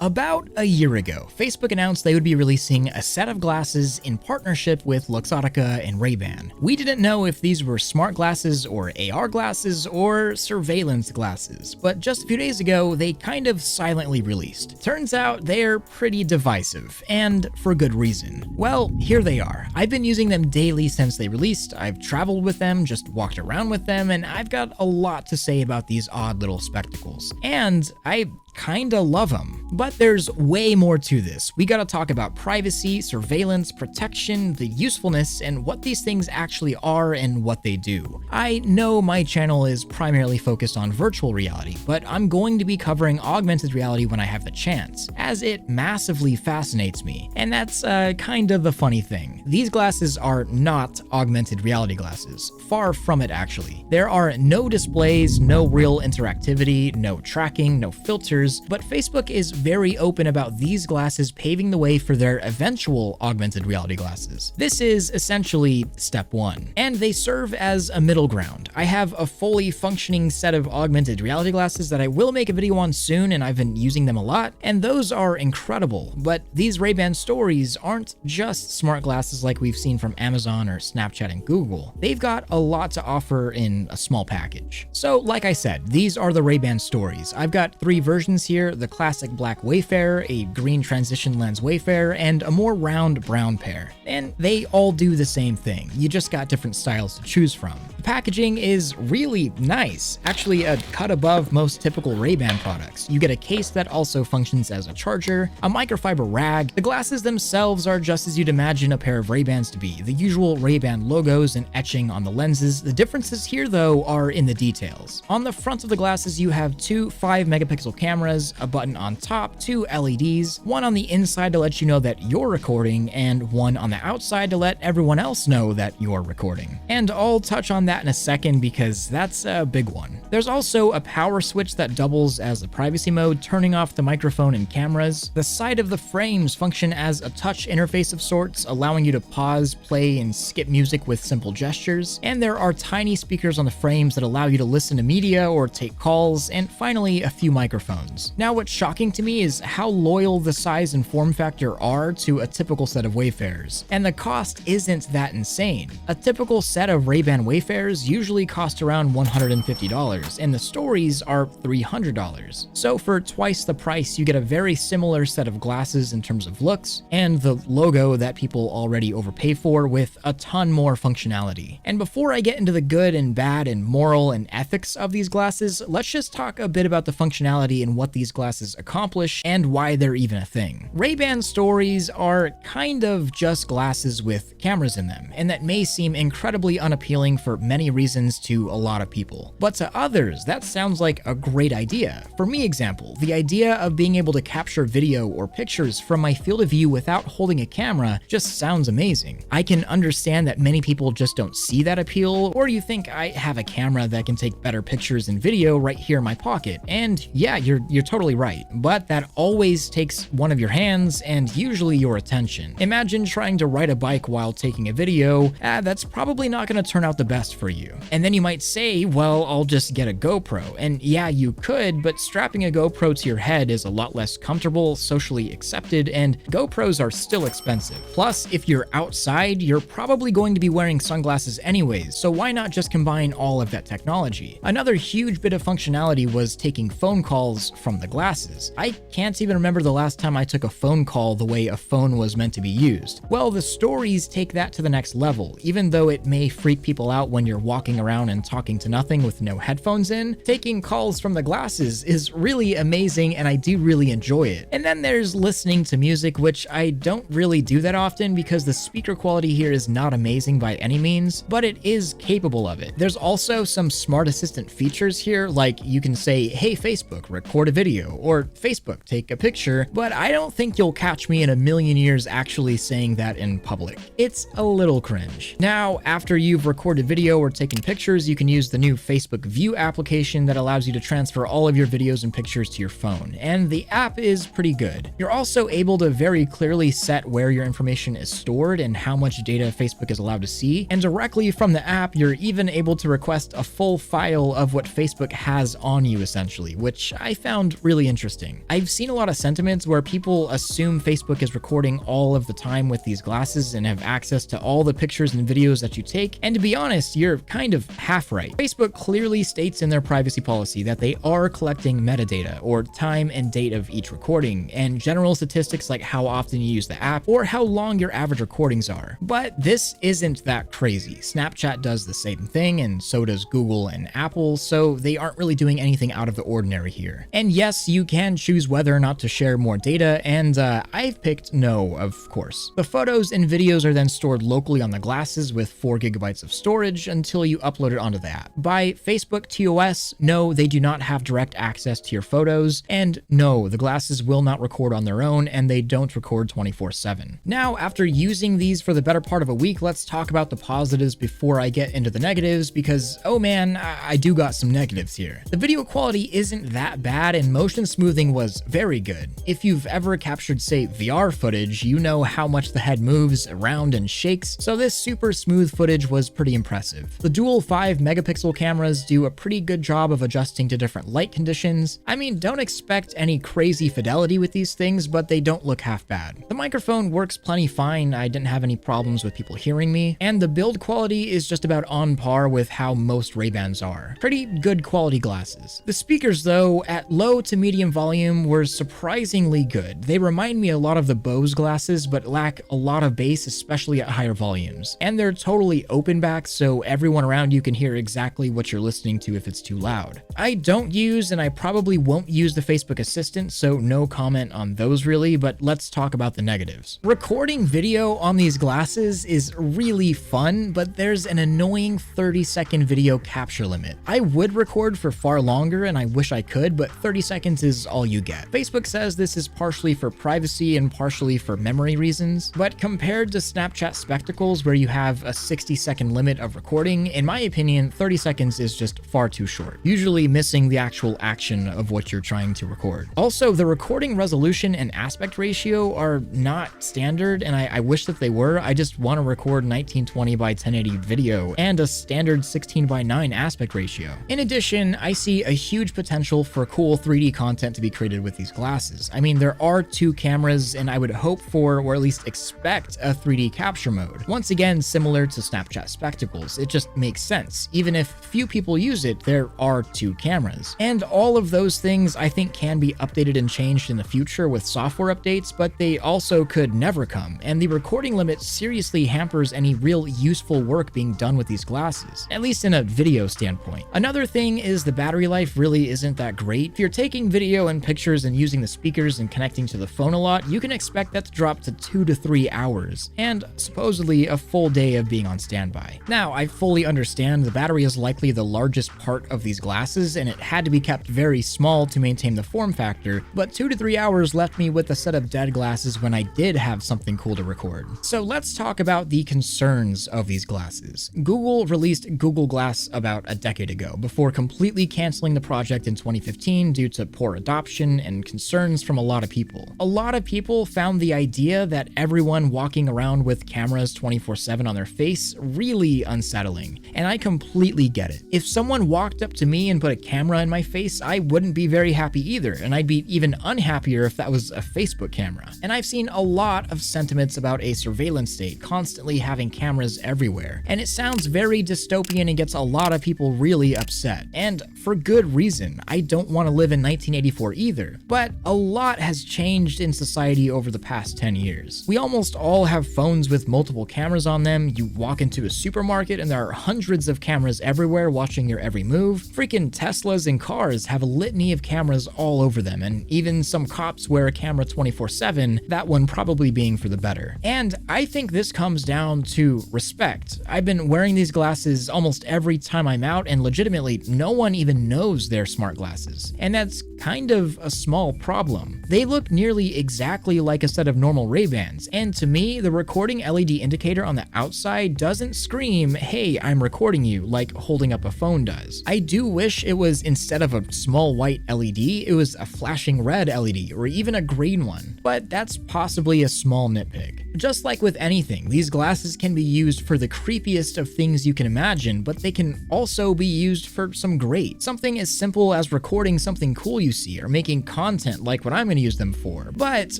About a year ago, Facebook announced they would be releasing a set of glasses in partnership with Luxottica and Ray-Ban. We didn't know if these were smart glasses or AR glasses or surveillance glasses, but just a few days ago, they kind of silently released. Turns out they're pretty divisive, and for good reason. Well, here they are. I've been using them daily since they released. I've traveled with them, just walked around with them, and I've got a lot to say about these odd little spectacles. And I kinda love them. But there's way more to this. We gotta talk about privacy, surveillance, protection, the usefulness, and what these things actually are and what they do. I know my channel is primarily focused on virtual reality, but I'm going to be covering augmented reality when I have the chance, as it massively fascinates me. And that's kind of the funny thing. These glasses are not augmented reality glasses. Far from it, actually. There are no displays, no real interactivity, no tracking, no filters, but Facebook is very open about these glasses paving the way for their eventual augmented reality glasses. This is essentially step one, and they serve as a middle ground. I have a fully functioning set of augmented reality glasses that I will make a video on soon, and I've been using them a lot, and those are incredible. But these Ray-Ban Stories aren't just smart glasses like we've seen from Amazon or Snapchat and Google. They've got a lot to offer in a small package. So like I said, these are the Ray-Ban Stories. I've got 3 versions here: the classic black Wayfarer, a green transition lens Wayfarer, and a more round brown pair. And they all do the same thing. You just got different styles to choose from. The packaging is really nice, actually a cut above most typical Ray-Ban products. You get a case that also functions as a charger, a microfiber rag. The glasses themselves are just as you'd imagine a pair of Ray-Bans to be, the usual Ray-Ban logos and etching on the lenses. The differences here though are in the details. On the front of the glasses you have 2 5-megapixel cameras, a button on top, 2 LEDs, one on the inside to let you know that you're recording, and one on the outside to let everyone else know that you're recording. And I'll touch on that in a second because that's a big one. There's also a power switch that doubles as a privacy mode, turning off the microphone and cameras. The side of the frames function as a touch interface of sorts, allowing you to pause, play, and skip music with simple gestures. And there are tiny speakers on the frames that allow you to listen to media or take calls, and finally a few microphones. Now what's shocking to me is how loyal the size and form factor are to a typical set of Wayfarers, and the cost isn't that insane. A typical set of Ray-Ban Wayfarers usually cost around $150, and the Stories are $300. So for twice the price, you get a very similar set of glasses in terms of looks, and the logo that people already overpay for with a ton more functionality. And before I get into the good and bad and moral and ethics of these glasses, let's just talk a bit about the functionality and what these glasses accomplish and why they're even a thing. Ray-Ban Stories are kind of just glasses with cameras in them, and that may seem incredibly unappealing for many reasons to a lot of people. But to others, that sounds like a great idea. For me, example, the idea of being able to capture video or pictures from my field of view without holding a camera just sounds amazing. I can understand that many people just don't see that appeal, or you think I have a camera that can take better pictures and video right here in my pocket. And yeah, you're totally right, but that always takes one of your hands and usually your attention. Imagine trying to ride a bike while taking a video. That's probably not going to turn out the best for you. And then you might say, well, I'll just get a GoPro. And yeah, you could, but strapping a GoPro to your head is a lot less comfortable, socially accepted, and GoPros are still expensive. Plus, if you're outside, you're probably going to be wearing sunglasses anyways, so why not just combine all of that technology? Another huge bit of functionality was taking phone calls from the glasses. I can't even remember the last time I took a phone call the way a phone was meant to be used. Well, the Stories take that to the next level. Even though it may freak people out when you're walking around and talking to nothing with no headphones in, taking calls from the glasses is really amazing, and I do really enjoy it. And then there's listening to music, which I don't really do that often because the speaker quality here is not amazing by any means, but it is capable of it. There's also some smart assistant features here, like you can say, hey Facebook, record a video, or Facebook, take a picture, but I don't think you'll catch me in a million years actually saying that in public. It's a little cringe. Now, after you've recorded video or taking pictures, you can use the new Facebook View application that allows you to transfer all of your videos and pictures to your phone, and the app is pretty good. You're also able to very clearly set where your information is stored and how much data Facebook is allowed to see, and directly from the app, you're even able to request a full file of what Facebook has on you, essentially, which I found really interesting. I've seen a lot of sentiments where people assume Facebook is recording all of the time with these glasses and have access to all the pictures and videos that you take, and to be honest, you're kind of half right. Facebook clearly states in their privacy policy that they are collecting metadata, or time and date of each recording, and general statistics like how often you use the app or how long your average recordings are. But this isn't that crazy. Snapchat does the same thing, and so does Google and Apple, so they aren't really doing anything out of the ordinary here. And yes, you can choose whether or not to share more data, and I've picked no, of course. The photos and videos are then stored locally on the glasses with 4 GB of storage until you upload it onto the app. By Facebook TOS, no, they do not have direct access to your photos, and no, the glasses will not record on their own, and they don't record 24/7. Now, after using these for the better part of a week, let's talk about the positives before I get into the negatives, because, oh man, I do got some negatives here. The video quality isn't that bad, and motion smoothing was very good. If you've ever captured, say, VR footage, you know how much the head moves around and shakes, so this super smooth footage was pretty impressive. The dual 5-megapixel cameras do a pretty good job of adjusting to different light conditions. I mean, don't expect any crazy fidelity with these things, but they don't look half bad. The microphone works plenty fine, I didn't have any problems with people hearing me, and the build quality is just about on par with how most Ray-Bans are. Pretty good quality glasses. The speakers, though, at low to medium volume were surprisingly good. They remind me a lot of the Bose glasses, but lack a lot of bass, especially at higher volumes. And they're totally open back, so everyone around you can hear exactly what you're listening to if it's too loud. I don't use, and I probably won't use, the Facebook Assistant, so no comment on those really, but let's talk about the negatives. Recording video on these glasses is really fun, but there's an annoying 30-second video capture limit. I would record for far longer, and I wish I could, but 30 seconds is all you get. Facebook says this is partially for privacy and partially for memory reasons, but compared to Snapchat Spectacles, where you have a 60-second limit of recording, in my opinion, 30 seconds is just far too short, usually missing the actual action of what you're trying to record. Also, the recording resolution and aspect ratio are not standard, and I wish that they were. I just want to record 1920 by 1080 video and a standard 16 by 9 aspect ratio. In addition, I see a huge potential for cool 3D content to be created with these glasses. I mean, there are 2 cameras, and I would hope for, or at least expect, a 3D capture mode. Once again, similar to Snapchat Spectacles, it just makes sense. Even if few people use it, there are 2 cameras. And all of those things I think can be updated and changed in the future with software updates, but they also could never come, and the recording limit seriously hampers any real useful work being done with these glasses, at least in a video standpoint. Another thing is the battery life really isn't that great. If you're taking video and pictures and using the speakers and connecting to the phone a lot, you can expect that to drop to 2 to 3 hours, and supposedly a full day of being on standby. Now, I fully understand the battery is likely the largest part of these glasses, and it had to be kept very small to maintain the form factor, but 2 to 3 hours left me with a set of dead glasses when I did have something cool to record. So let's talk about the concerns of these glasses. Google released Google Glass about a decade ago, before completely canceling the project in 2015 due to poor adoption and concerns from a lot of people. A lot of people found the idea that everyone walking around with cameras 24/7 on their face really unsettling, and I completely get it. If someone walked up to me and put a camera in my face, I wouldn't be very happy either, and I'd be even unhappier if that was a Facebook camera. And I've seen a lot of sentiments about a surveillance state constantly having cameras everywhere, and it sounds very dystopian and gets a lot of people really upset. And for good reason. I don't want to live in 1984 either. But a lot has changed in society over the past 10 years. We almost all have phones with multiple cameras on them. You walk into a supermarket and there are hundreds of cameras everywhere watching your every move. Freaking Teslas and cars have a litany of cameras all over them, and even some cops wear a camera 24/7, that one probably being for the better. And I think this comes down to respect. I've been wearing these glasses almost every time I'm out, and legitimately no one even knows they're smart glasses. And that's kind of a small problem. They look nearly exactly like a set of normal Ray-Bans, and to me, the recording LED indicator on the outside doesn't scream, "Hey, I'm recording you," like holding up a phone does. I do wish it was, instead of a small white LED, it was a flashing red LED or even a green one, but that's possibly a small nitpick. Just like with anything, these glasses can be used for the creepiest of things you can imagine, but they can also be used for some great. Something as simple as recording something cool you see or making content like what I'm going to use them for. But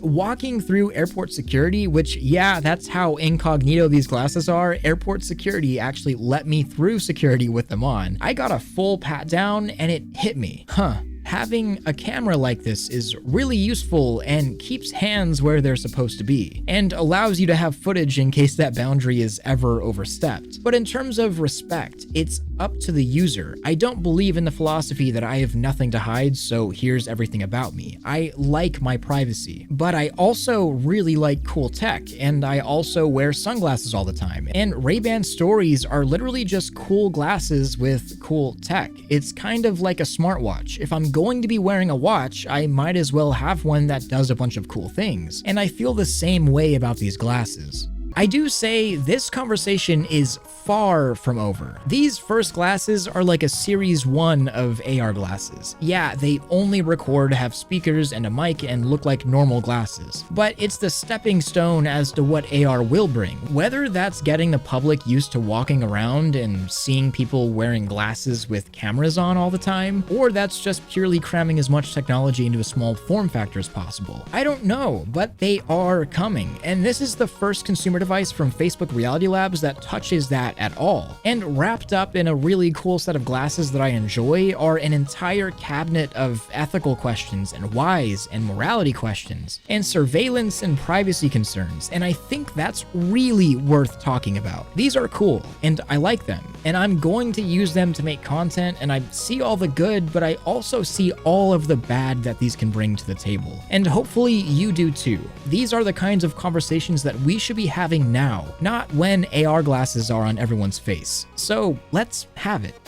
walking through airport security, which yeah, that's how incognito these glasses are, airport security actually let me through security with them on. I got a full pat down and it hit me. Having a camera like this is really useful and keeps hands where they're supposed to be, and allows you to have footage in case that boundary is ever overstepped. But in terms of respect, it's up to the user. I don't believe in the philosophy that I have nothing to hide, so here's everything about me. I like my privacy, but I also really like cool tech, and I also wear sunglasses all the time. And Ray-Ban Stories are literally just cool glasses with cool tech. It's kind of like a smartwatch. If I'm going to be wearing a watch, I might as well have one that does a bunch of cool things. And I feel the same way about these glasses. I do say this conversation is far from over. These first glasses are like a series 1 of AR glasses. Yeah, they only record, have speakers and a mic, and look like normal glasses. But it's the stepping stone as to what AR will bring. Whether that's getting the public used to walking around and seeing people wearing glasses with cameras on all the time, or that's just purely cramming as much technology into a small form factor as possible. I don't know, but they are coming, and this is the first consumer device from Facebook Reality Labs that touches that at all. And wrapped up in a really cool set of glasses that I enjoy are an entire cabinet of ethical questions and whys and morality questions and surveillance and privacy concerns, and I think that's really worth talking about. These are cool, and I like them, and I'm going to use them to make content, and I see all the good, but I also see all of the bad that these can bring to the table. And hopefully you do too. These are the kinds of conversations that we should be having now, not when AR glasses are on everyone's face. So let's have it.